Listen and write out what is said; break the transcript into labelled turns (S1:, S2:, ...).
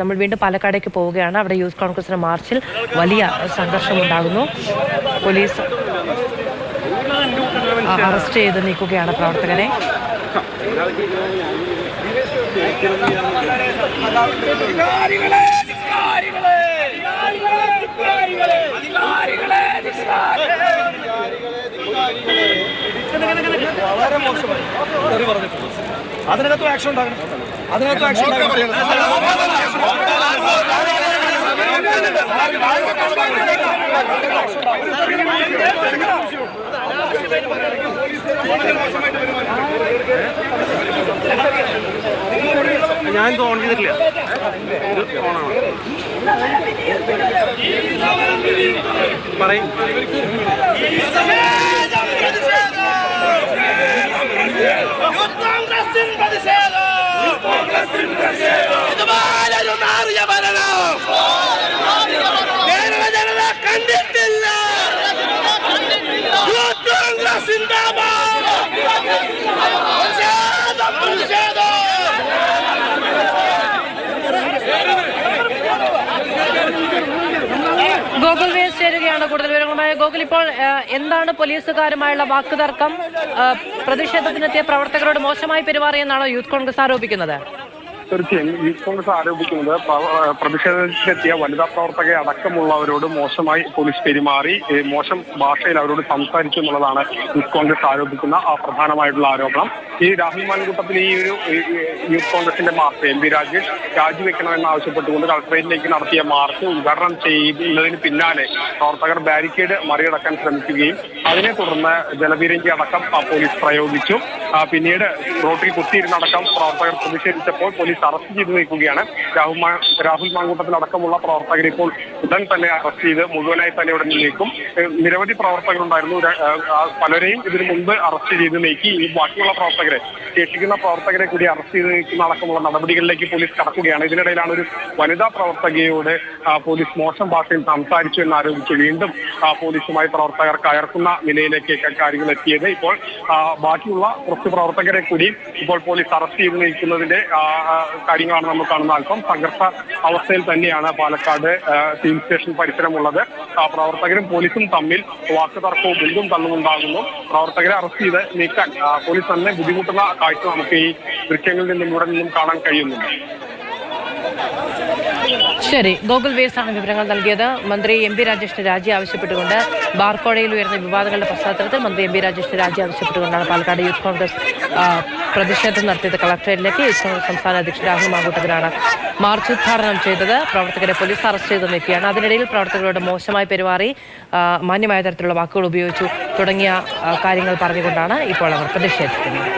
S1: നമ്മൾ വീണ്ടും പാലക്കാടേക്ക് പോവുകയാണ്. അവിടെ യൂത്ത് കോൺഗ്രസിന്റെ മാർച്ചിൽ വലിയ സംഘർഷമുണ്ടാകുന്നു. പോലീസ് അറസ്റ്റ് ചെയ്ത് നീക്കുകയാണ് പ്രവർത്തകരെ.
S2: വളരെ മോശമായി അതിനകത്ത് ആക്ഷൻ ഉണ്ടാകണം. അതിനകത്ത് ആക്ഷൻ ഞാൻ ഓൺ ചെയ്തിട്ടില്ല. പറയും കണ്ടിട്ടില്ല.
S1: ഗോകുൽ വേസ് ചേരുകയാണ് കൂടുതൽ വിവരങ്ങളുമായി. ഗോകുൽ, ഇപ്പോൾ എന്താണ് പോലീസുകാരുമായുള്ള വാക്കുതർക്കം? പ്രതിഷേധത്തിനെത്തിയ പ്രവർത്തകരോട് മോശമായി പെരുമാറിയെന്നാണോ യൂത്ത് കോൺഗ്രസ് ആരോപിക്കുന്നത്?
S3: തീർച്ചയായും യൂത്ത് കോൺഗ്രസ് ആരോപിക്കുന്നത് പ്രതിഷേധത്തിലെത്തിയ വനിതാ പ്രവർത്തകരെ അടക്കമുള്ളവരോട് മോശമായി പോലീസ് പെരുമാറി, മോശം ഭാഷയിൽ അവരോട് സംസാരിച്ചു എന്നുള്ളതാണ് യൂത്ത് കോൺഗ്രസ് ആരോപിക്കുന്ന പ്രധാനമായിട്ടുള്ള ആരോപണം. ഈ രാഹുൽ മാൻകൂട്ടത്തിൽ ഈ ഒരു യൂത്ത് കോൺഗ്രസിന്റെ മാർച്ച് എം പി രാജേഷ് രാജിവെക്കണമെന്ന് ആവശ്യപ്പെട്ടുകൊണ്ട് കളക്ടറേറ്റിലേക്ക് നടത്തിയ മാർച്ച് ഉദ്ഘാടനം ചെയ്യുന്നതിന് പിന്നാലെ പ്രവർത്തകർ ബാരിക്കേഡ് മറികടക്കാൻ ശ്രമിക്കുകയും അതിനെ തുടർന്ന് ജലപീരങ്കി അടക്കം പോലീസ് പ്രയോഗിച്ചു. പിന്നീട് റോട്ടിൽ കുത്തിയിരുന്നടക്കം പ്രവർത്തകർ പ്രതിഷേധിച്ചപ്പോൾ പോലീസ് അറസ്റ്റ് ചെയ്ത് നീക്കുകയാണ്. രാഹുൽ മാങ്കൂട്ടത്തിലടക്കമുള്ള പ്രവർത്തകർ ഇപ്പോൾ ഉടൻ തന്നെ അറസ്റ്റ് ചെയ്ത് മുഴുവനായി തന്നെ ഇവിടെ നീക്കും. നിരവധി പ്രവർത്തകരുണ്ടായിരുന്നു. പലരെയും ഇതിനു മുമ്പ് അറസ്റ്റ് ചെയ്ത് നീക്കി. ഈ ബാക്കിയുള്ള പ്രവർത്തകരെ, ശേഷിക്കുന്ന പ്രവർത്തകരെ കൂടി അറസ്റ്റ് ചെയ്ത് നീക്കുന്ന അടക്കമുള്ള നടപടികളിലേക്ക് പോലീസ് കടക്കുകയാണ്. ഇതിനിടയിലാണ് ഒരു വനിതാ പ്രവർത്തകയോട് പോലീസ് മോശം ഭാഷയിൽ സംസാരിച്ചു എന്നാരോപിച്ച് വീണ്ടും പോലീസുമായി പ്രവർത്തകർ കയർക്കുന്ന നിലയിലേക്ക് കാര്യങ്ങൾ എത്തിയത്. ഇപ്പോൾ ബാക്കിയുള്ള കുറച്ച് പ്രവർത്തകരെ കൂടി ഇപ്പോൾ പോലീസ് അറസ്റ്റ് ചെയ്ത് നീക്കുന്നതിന്റെ കാര്യങ്ങളാണ് നമ്മൾ കാണുന്ന. അല്പം സംഘർഷ അവസ്ഥയിൽ തന്നെയാണ് പാലക്കാട് സിവിൽ സ്റ്റേഷൻ പരിസരമുള്ളത്. പ്രവർത്തകരും പോലീസും തമ്മിൽ വാക്കുതർക്കവും ബന്ധും തള്ളുമുണ്ടാകുന്നു. പ്രവർത്തകരെ അറസ്റ്റ് ചെയ്ത് നീക്കാൻ പോലീസ് തന്നെ ബുദ്ധിമുട്ടുന്ന കാഴ്ച നമുക്ക് ഈ ദൃശ്യങ്ങളിൽ നിന്നും ഇവിടെ നിന്നും കാണാൻ കഴിയുന്നുണ്ട്.
S1: ശരി, ഗോകുൽ വേസ് ആണ് വിവരങ്ങൾ നൽകിയത്. മന്ത്രി എം പി രാജേഷിന്റെ രാജി ആവശ്യപ്പെട്ടുകൊണ്ട് ബാർക്കോഴയിൽ ഉയർന്ന വിവാദങ്ങളുടെ പശ്ചാത്തലത്തിൽ മന്ത്രി എം പി രാജേഷിന്റെ രാജി ആവശ്യപ്പെട്ടുകൊണ്ടാണ് പാലക്കാട് യൂത്ത് കോൺഗ്രസ് പ്രതിഷേധം നടത്തിയത്. കളക്ടറേറ്റിലേക്ക് യൂത്ത് കോൺഗ്രസ് സംസ്ഥാന അധ്യക്ഷൻ രാഹുൽ മാങ്കൂട്ടത്തിലാണ് മാർച്ച് ഉദ്ഘാടനം ചെയ്തത്. പ്രവർത്തകരെ പോലീസ് അറസ്റ്റ് ചെയ്ത് നീക്കുകയാണ്. അതിനിടയിൽ പ്രവർത്തകരോട് മോശമായി പെരുമാറി, മാന്യമായ തരത്തിലുള്ള വാക്കുകൾ ഉപയോഗിച്ചു തുടങ്ങിയ കാര്യങ്ങൾ പറഞ്ഞുകൊണ്ടാണ് ഇപ്പോൾ അവർ പ്രതിഷേധിക്കുന്നത്.